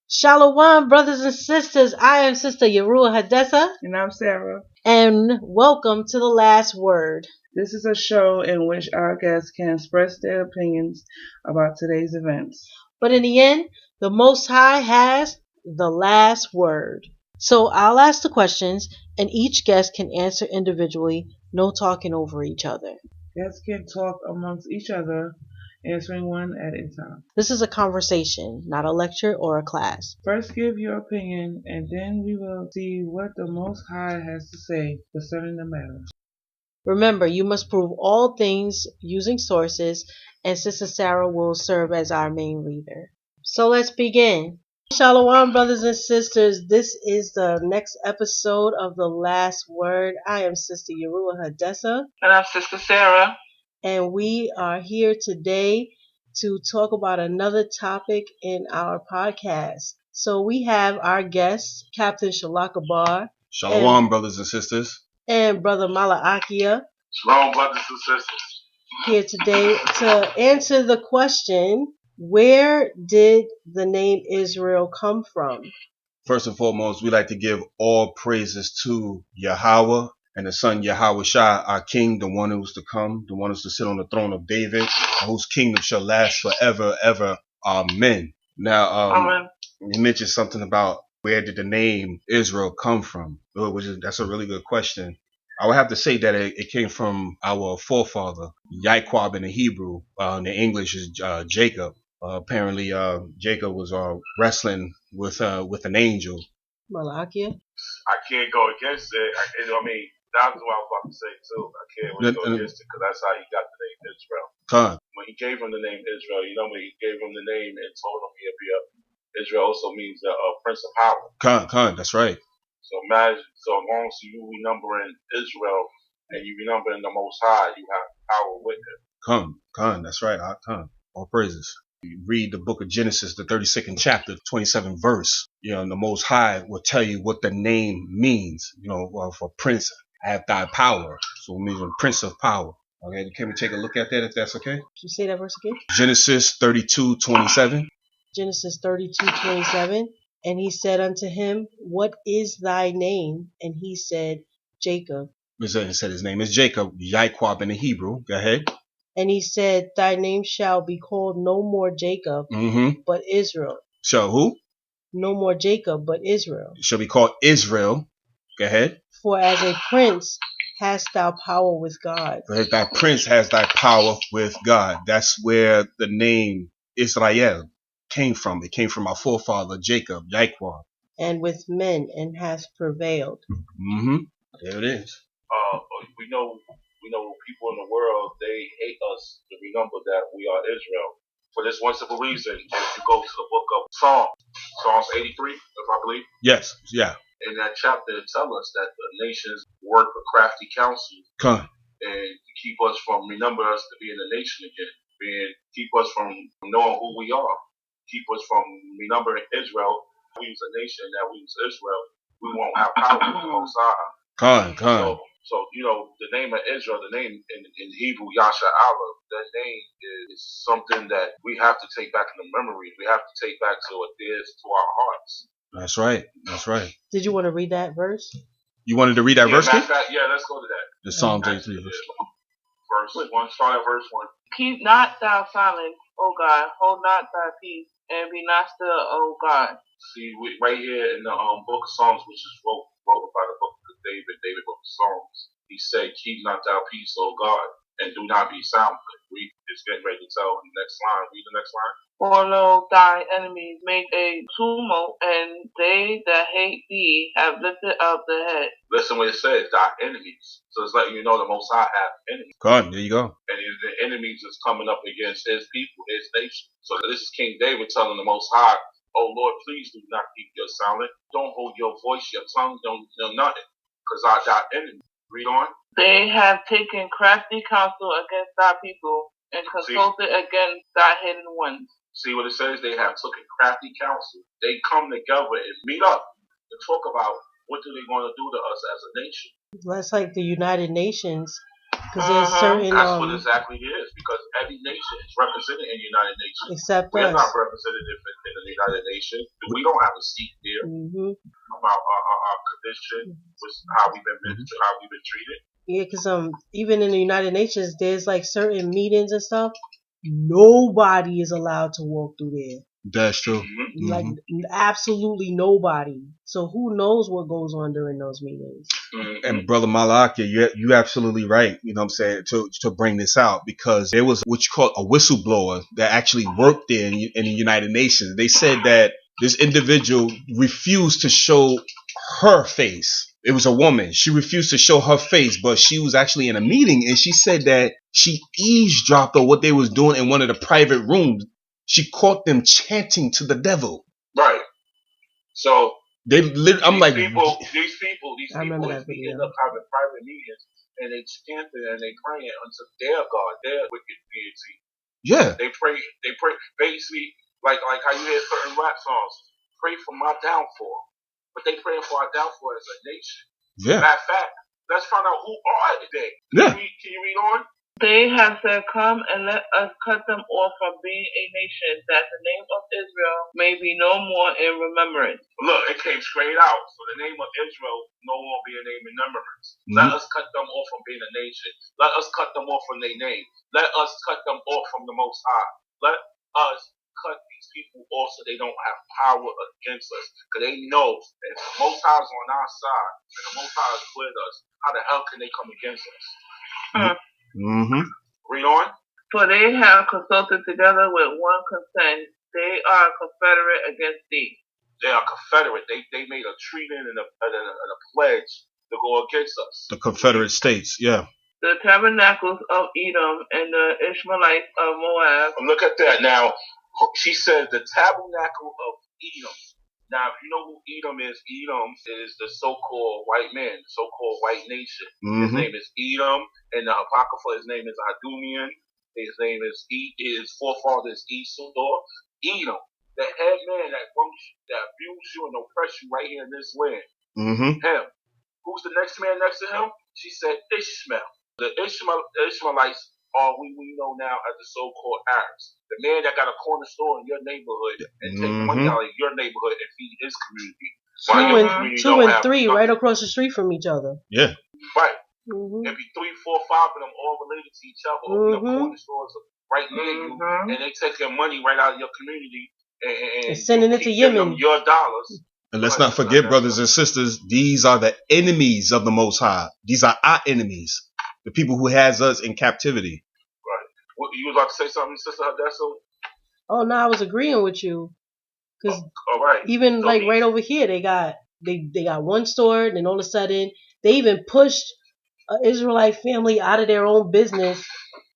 Shalom, brothers and sisters. I am Sister Yerua Hadessa, And I'm Sarah. and welcome to the last word. This is a show in which our guests can express their opinions about today's events. But in the end, the Most High has the last word. So I'll ask the questions, and each guest can answer individually, no talking over each other. Guests can talk amongst each other, answering one at a time. This is a conversation, not a lecture or a class. First, give your opinion, and then we will see what the Most High has to say concerning the matter. Remember, you must prove all things using sources, and Sister Sarah will serve as our main reader. So let's begin. Shalom, brothers and sisters. This is the next episode of The Last Word. I am Sister Yerua Hadessa, And I'm Sister Sarah. and we are here today to talk about another topic in our podcast. So we have our guest, Captain Shalaka Bar. Shalom, brothers and sisters. And Brother Malaakia. Shalom, brothers and sisters. Here today to answer the question, where did the name Israel come from? First and foremost, we like to give all praises to Yahweh and the Son Yahweh Shah, our King, the one who is to come, the one who is to sit on the throne of David, whose kingdom shall last forever, ever. Amen. Now, Amen. you mentioned something about where did the name Israel come from? That's a really good question. I would have to say that it came from our forefather, Yaquab in the Hebrew. In the English is Jacob. Apparently, Jacob was wrestling with an angel. Malaakia? I can't go against it. That's what I was about to say too. I can't really go against it because that's how he got the name Israel. Khan. When he gave him the name Israel, when he gave him the name and told him he'd be up, Israel also means Prince of Power. Khan, that's right. So imagine, so as long as you remember in Israel and you remember in the Most High, you have power with him. Khan, that's right. Khan, all praises. You read the book of Genesis, the 32nd chapter, 27th verse. The Most High will tell you what the name means. For Prince, have thy power. So it means Prince of Power. Okay, can we take a look at that if that's okay? Can you say that verse again? Genesis 32:27. Genesis 32:27. And he said unto him, what is thy name? And he said, Jacob. It said his name is Jacob, Yaquab in the Hebrew. Go ahead. And he said, thy name shall be called no more Jacob, but Israel. So who? No more Jacob, but Israel. It shall be called Israel. Go ahead. For as a prince hast thou power with God. For thy prince has thy power with God. That's where the name Israel came from. It came from our forefather Jacob, Yaquab. And with men, and hath prevailed. There it is. We know people in the world, they hate us to remember that we are Israel. For this one simple reason, if you go to the book of Psalms 83, if I believe. Yes, yeah. In that chapter, it tells us that the nations work with crafty counsel. Come. And to keep us from remember us to being a nation again. Keep us from knowing who we are. Keep us from remembering Israel. We was a nation, that we was Israel. We won't have power with the Most High. Come. So, the name of Israel, the name in Hebrew, Yasha Allah, that name is something that we have to take back in the memory. We have to take back to what it is to our hearts. That's right. That's right. Did you want to read that verse? You wanted to read that verse? Yeah, let's go to that. The Psalms 83 verse. Verse 1, start at verse 1. Keep not thou silent, O God, hold not thy peace, and be not still, O God. See, right here in the book of Psalms, which is wrote by the book of David book of Psalms, he said, keep not thou peace, O God, and do not be silent. It's getting ready to tell in the next line. Read the next line. For lo, thy enemies make a tumult, and they that hate thee have lifted up the head. Listen what it says, thy enemies. So it's letting you know the Most High have enemies. God, there you go. And the enemies is coming up against his people, his nation. So this is King David telling the Most High, oh Lord, please do not keep your silent. Don't hold your voice, your tongue, don't nothing. Because I got enemies. Read on. They have taken crafty counsel against thy people, and consulted against thy hidden ones. See what it says? They have taken crafty counsel. They come together and meet up to talk about what are they going to do to us as a nation. That's like the United Nations. Because there's certain That's what exactly it is. Because every nation is represented in the United Nations. except We're us. not representative in the United Nations. We don't have a seat there about our condition, with how we've been treated. Yeah, because even in the United Nations, there's like certain meetings and stuff. Nobody is allowed to walk through there. That's true. Like absolutely nobody. So who knows what goes on during those meetings? And Brother Malaki, you absolutely right. You know what I'm saying, to bring this out, because there was what you call a whistleblower that actually worked there in the United Nations. They said that this individual refused to show her face. It was a woman. She refused to show her face, but she was actually in a meeting, and she said that she eavesdropped on what they was doing in one of the private rooms. She caught them chanting to the devil. Right. So I'm like, these people is video. meeting up, having private meetings, and they chanting and they praying unto their God, their wicked deity. Yeah. They pray basically like how you hear certain rap songs. Pray for my downfall. But they praying for our downfall as a nation. Yeah. Matter of fact, let's find out who are they. Yeah. Can you read on? They have said, come and let us cut them off from being a nation, that the name of Israel may be no more in remembrance. Look, it came straight out. So the name of Israel no longer be a name in remembrance. Let us cut them off from being a nation. Let us cut them off from their name. Let us cut them off from the Most High. Let us cut these people off so they don't have power against us. Because they know that if the Most High is on our side and the Most High is with us, how the hell can they come against us? Read on. For they have consulted together with one consent. They are confederate against thee. They are confederate. They made a treaty and a pledge to go against us. The Confederate States, yeah. The tabernacles of Edom and the Ishmaelites of Moab. Look at that. Now, she said the tabernacle of Edom. Now, if you know who Edom is the so-called white man, the so-called white nation. His name is Edom, and the Apocrypha, his name is Adumian. His name is his forefather is Esau. Edom, the head man that abused you and oppressed you right here in this land. Him. Who's the next man next to him? She said Ishmael. The Ishmaelites are we know now as the so-called Arabs. The man that got a corner store in your neighborhood and take money out of your neighborhood and feed his community. Two and three right across the street from each other. Yeah. Right. There'd be 3, 4, 5 of them all related to each other. Open up corner stores right near you, and they take your money right out of your community and sending it to Yemen. Your dollars. And let's not forget, brothers and sisters, these are the enemies of the Most High. These are our enemies. The people who has us in captivity. Right. What, you was about to say something, Sister Hadassah? Oh no, I was agreeing with you. Because even so right over here, they got one store, and then all of a sudden they even pushed an Israelite family out of their own business.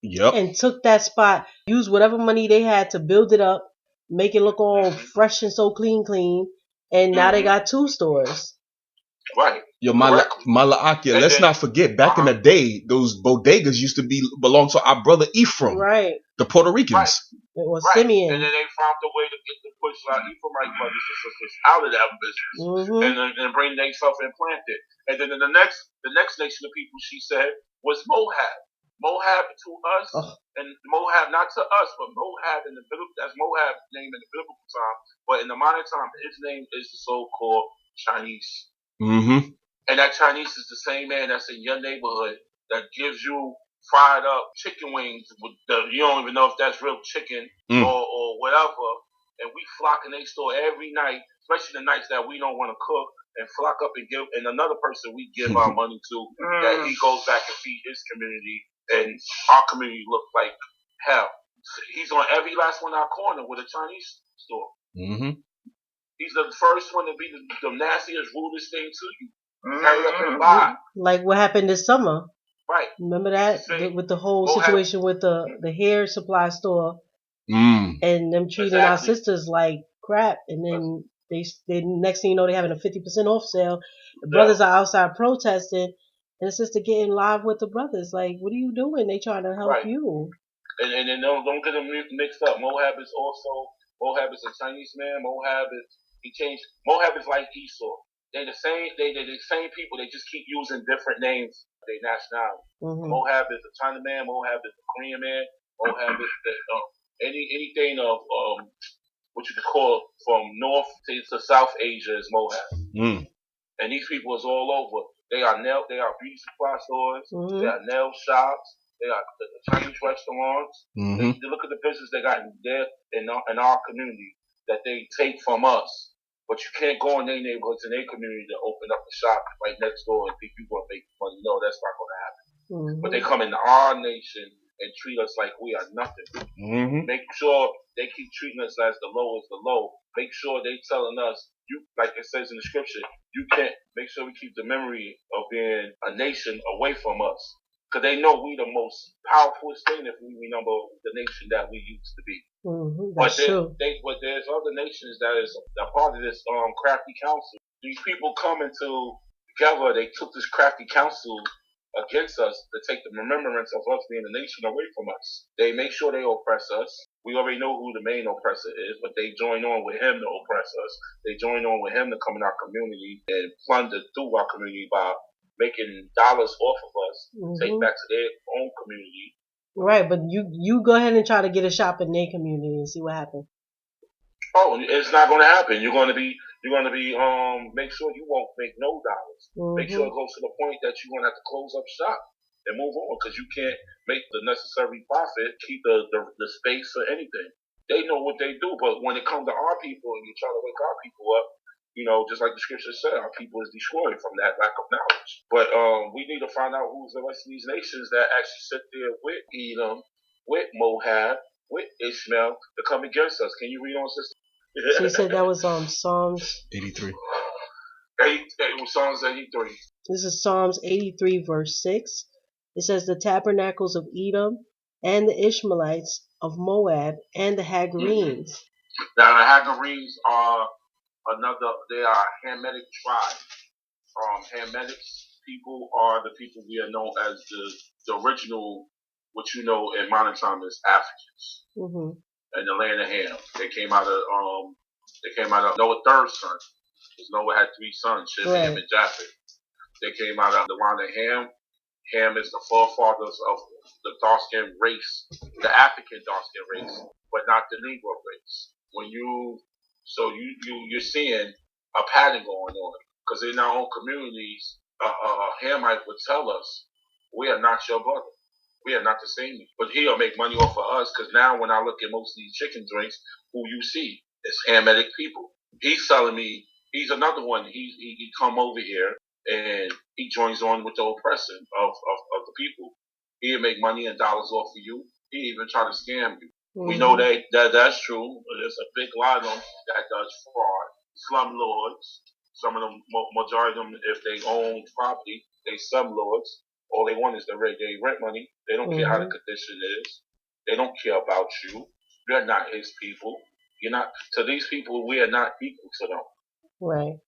Yep. And took that spot, used whatever money they had to build it up, make it look all fresh and so clean, and now they got 2 stores. Right. Yo, Malaakia, let's not forget, back in the day, those bodegas used to belong to our brother Ephraim. Right. The Puerto Ricans. It was Simeon. And then they found a way to get the push our Ephraimite brothers and sisters out of that business and bring themselves implanted. And then the next nation of people, she said, was Moab. Moab to us, and Moab not to us, but Moab in the biblical, that's Moab's name in the biblical time, but in the modern time, his name is the so-called Chinese. And that Chinese is the same man that's in your neighborhood that gives you fried up chicken wings with you don't even know if that's real chicken or whatever, and we flock in their store every night, especially the nights that we don't want to cook, and flock up and give, and another person we give our money to, that he goes back and feed his community. And our community looks like hell. He's on every last one in our corner with a Chinese store. He's the first one to be the nastiest, rudest thing to you. Hurry up and buy. Like what happened this summer. Right. Remember that? With the whole situation with the hair supply store. And them treating our sisters like crap. And then they next thing you know, they're having a 50% off sale. The brothers are outside protesting. And the sister getting live with the brothers. Like, what are you doing? They trying to help you. And then don't get them mixed up. Moab is a Chinese man. Moab is like Esau. They the same. They the same people. They just keep using different names. Their nationality. Mm-hmm. Moab is the China man. Moab is the Korean man. Moab is the, anything of what you could call from North to South Asia is Moab. Mm. And these people is all over. They are They are beauty supply stores. Mm-hmm. They are nail shops. They are the Chinese restaurants. Mm-hmm. They look at the business they got there in our community that they take from us. But you can't go in their neighborhoods in their community to open up a shop right next door and think you're going to make money. No, that's not going to happen. Mm-hmm. But they come into our nation and treat us like we are nothing. Mm-hmm. Make sure they keep treating us as the low. Make sure they telling us, you, like it says in the scripture, you can't. Make sure we keep the memory of being a nation away from us. Because they know we the most powerful thing if we remember the nation that we used to be. Mm-hmm. That's true. But there's other nations that is a part of this crafty council. These people coming together, they took this crafty council against us to take the remembrance of us being a nation away from us. They make sure they oppress us. We already know who the main oppressor is, but they join on with him to oppress us. They join on with him to come in our community and plunder through our community by making dollars off of us, Mm-hmm. take back to their own community. Right, but you go ahead and try to get a shop in their community and see what happens. Oh, it's not going to happen. You're going to be make sure you won't make no dollars. Mm-hmm. Make sure it goes to the point that you're going to have to close up shop and move on because you can't make the necessary profit, keep the space for anything. They know what they do, but when it comes to our people and you try to wake our people up, just like the scripture said, our people is destroyed from that lack of knowledge. But we need to find out who's the rest of these nations that actually sit there with Edom, with Moab, with Ishmael to come against us. Can you read on, sister? She said that was Psalms 83. It was Psalms 83. This is Psalms 83 verse 6. It says the tabernacles of Edom and the Ishmaelites of Moab and the Hagarenes. Now the Hagarenes are they are a Hamitic tribe. Hamitic people are the people we are known as the original, what you know in modern time is Africans. Mm-hmm. And the land of Ham. They came out of Noah's third son. Because Noah had 3 sons, Shem, Right. Ham, and Japheth. They came out of the line of Ham. Ham is the forefathers of the dark-skinned race, the African dark-skinned race, but not the Negro race. You're seeing a pattern going on. Because in our own communities, Hamite would tell us, we are not your brother. We are not the same. But he'll make money off of us because now when I look at most of these chicken joints, who you see is Hamitic people. He's telling me, he's another one. He come over here and he joins on with the oppression of the people. He'll make money and dollars off of you. He even try to scam you. Mm-hmm. We know that's true. There's a big lot of them that does fraud. Slumlords. Some of them, majority of them, if they own property, they slumlords. All they want is their rent money. They don't care how the condition is. They don't care about you. You're not his people. You're not. To these people, we are not equal to them. Right.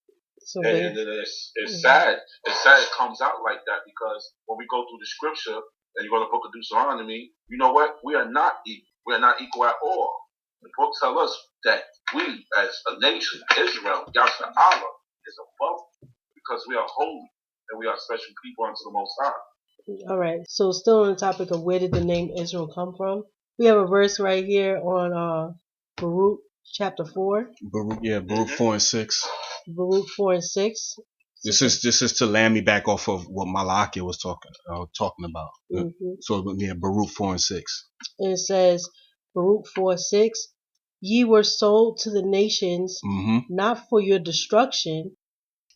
So and it's sad. It's sad it comes out like that because when we go through the scripture and you go to the book of Deuteronomy, you know what? We are not equal. We are not equal at all. The book tells us that we, as a nation, Israel, Yahshua Allah, is above because we are holy and we are special people unto the Most High. All right. So still on the topic of where did the name Israel come from? We have a verse right here on Baruch chapter 4. Baruch 4 and 6. Baruch 4 and 6. This is to land me back off of what Malachi was talking about. Mm-hmm. So Baruch 4 and 6. It says Baruch 4:6. Ye were sold to the nations, not for your destruction,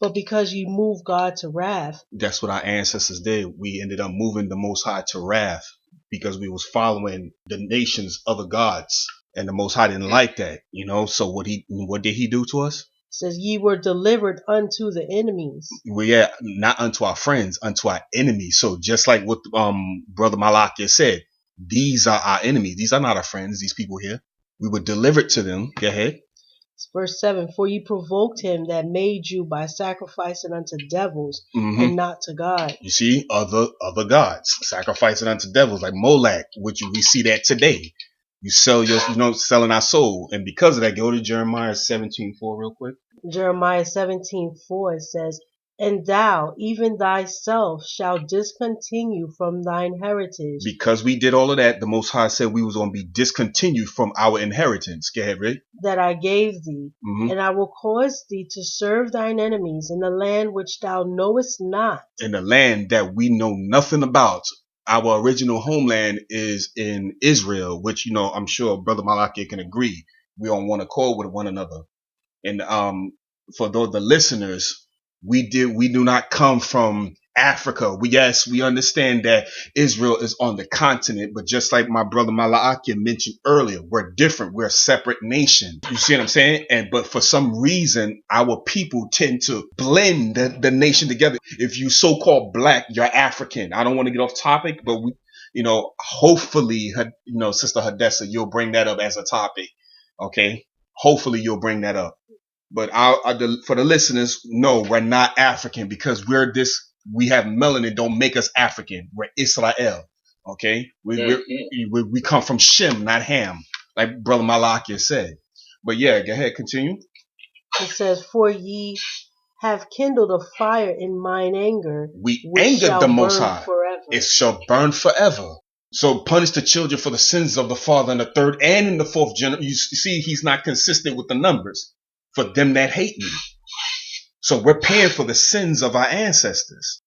but because you moved God to wrath. That's what our ancestors did. We ended up moving the Most High to wrath because we was following the nation's other gods. And the Most High didn't like that, So what did he do to us? It says, ye were delivered unto the enemies. Well, not unto our friends, unto our enemies. So just like what Brother Malachi said, these are our enemies. These are not our friends, these people here. We were delivered to them. Go ahead. Verse 7, for ye provoked him that made you by sacrificing unto devils and not to God. You see, other gods sacrificing unto devils like Molech, which we see that today. You sell your, selling our soul. And because of that, go to Jeremiah 17:4 real quick. Jeremiah 17:4 says, "And thou, even thyself, shalt discontinue from thine heritage." Because we did all of that, the Most High said we was going to be discontinued from our inheritance. Go ahead, Rick. "That I gave thee, Mm-hmm. and I will cause thee to serve thine enemies in the land which thou knowest not." In the land that we know nothing about. Our original homeland is in Israel, which, I'm sure Brother Malachi can agree. We on one accord with one another. And for the listeners, we do not come from Africa. Yes, we understand that Israel is on the continent, but just like my brother Malachi mentioned earlier, we're different. We're a separate nation. You see what I'm saying? But for some reason, our people tend to blend the nation together. If you so-called black, you're African. I don't want to get off topic, but hopefully, Sister Hadessa, you'll bring that up as a topic. Okay. Hopefully you'll bring that up. But for the listeners, no, we're not African because we have melanin. Don't make us African. We're Israel. Okay. We come from Shem, not Ham, like Brother Malachi said. But yeah, go ahead. Continue. It says, "For ye have kindled a fire in mine anger. We angered the Most High. Forever. It shall burn forever." So punish the children for the sins of the father in the third and in the fourth generation. You see, he's not consistent with the numbers. For them that hate me. So we're paying for the sins of our ancestors.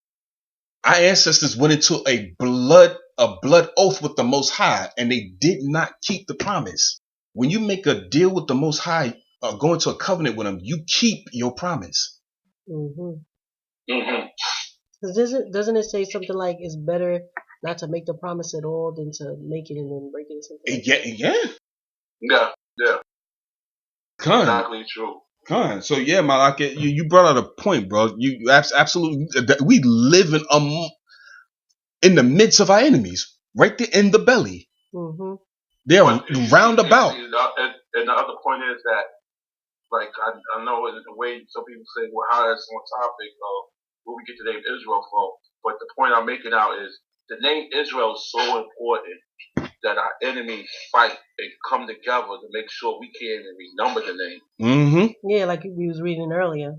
Our ancestors went into a blood oath with the Most High, and they did not keep the promise. When you make a deal with the Most High, go into a covenant with him, you keep your promise. Mm-hmm. Mm-hmm. Doesn't it say something like it's better not to make the promise at all than to make it and then break it or something? Yeah. Exactly true. So yeah, Malak, you brought out a point, bro. You absolutely. We live in the midst of our enemies, right there in the belly. Mm-hmm. They're roundabout. And the other point is that, like, I know in the way some people say, well, how is on topic of where we get the name Israel from? But the point I'm making out is the name Israel is so important that our enemies fight and come together to make sure we can't even renumber the name. Mm-hmm. Yeah, like we was reading earlier.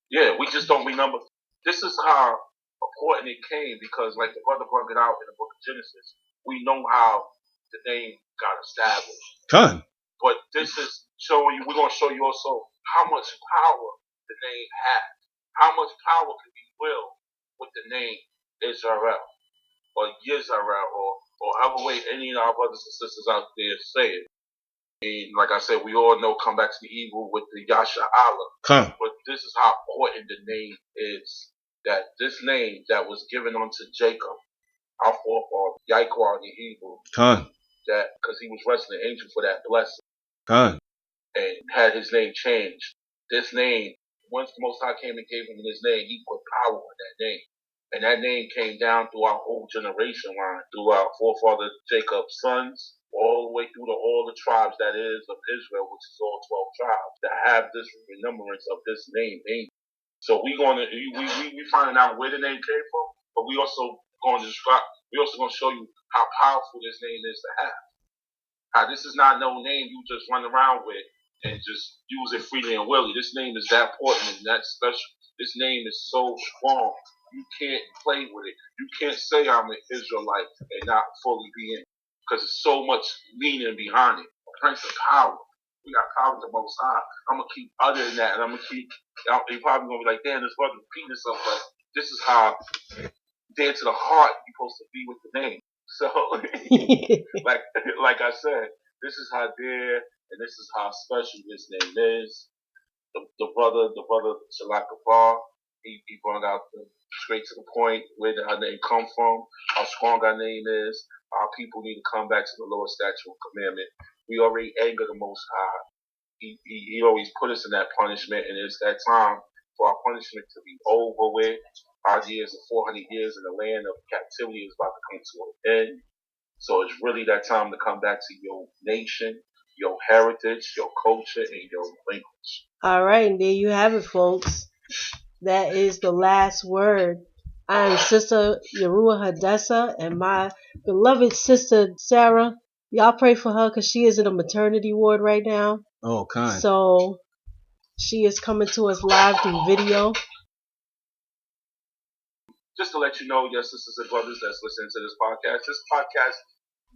Yeah, we just don't renumber. This is how important it came because, like the brother brought it out in the book of Genesis, we know how the name got established. But this is showing you, we're going to show you also how much power the name has. How much power can be willed with the name Israel or Yisrael or however way any of our brothers and sisters out there say it. And like I said, we all know come back to the evil with the Yasha Allah. But this is how important the name is. That this name that was given unto Jacob, our forefather, Yahweh in Hebrew, that because he was wrestling an angel for that blessing, and had his name changed. This name, once the Most High came and gave him his name, he put power on that name. And that name came down through our whole generation line, through our forefather Jacob's sons, all the way through all the tribes that is of Israel, which is all 12 tribes, that have this remembrance of this name. So we finding out where the name came from, but we also going to show you how powerful this name is to have. How this is not no name you just run around with and just use it freely and willy. This name is that important and that special. This name is so strong. You can't play with it. You can't say I'm an Israelite and not fully be in it. Because there's so much meaning behind it. Prince of power. We got power to the Most High. I'm going to keep other than that. And I'm going to keep, you're probably going to be like, damn, this brother repeating himself. But this is how dead to the heart you're supposed to be with the name. So, like I said, this is how dear and this is how special this name is. The brother, Shalak Bar, he brought out straight to the point where did our name come from, how strong our name is. Our people need to come back to the Lord's statute and commandment. We already angered the Most High. He always put us in that punishment, and it's that time for our punishment to be over with. Our years of 400 years in the land of captivity is about to come to an end. So it's really that time to come back to your nation, your heritage, your culture, and your language. All right, and there you have it, folks. That is the last word. I am Sister Yaruah Hadessa, and my beloved sister Sarah Y'all pray for her because she is in a maternity ward right now. Oh, kind. So she is coming to us live through video. Just to let you know, your sisters and brothers that's listening to this podcast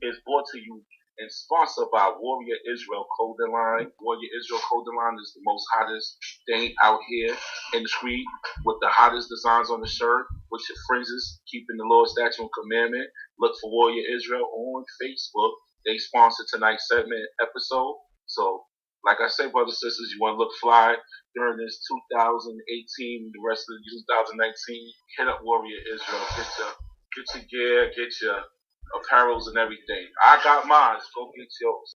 is brought to you and sponsored by Warrior Israel Clothing Line. Warrior Israel Clothing Line is the most hottest thing out here in the street with the hottest designs on the shirt, with your fringes, keeping the Lord's statute and commandment. Look for Warrior Israel on Facebook. They sponsor tonight's segment episode. So, like I said, brothers and sisters, you want to look fly during this 2018, the rest of 2019, hit up Warrior Israel. Get your gear, get your apparels and everything. I got mine. Go get yours.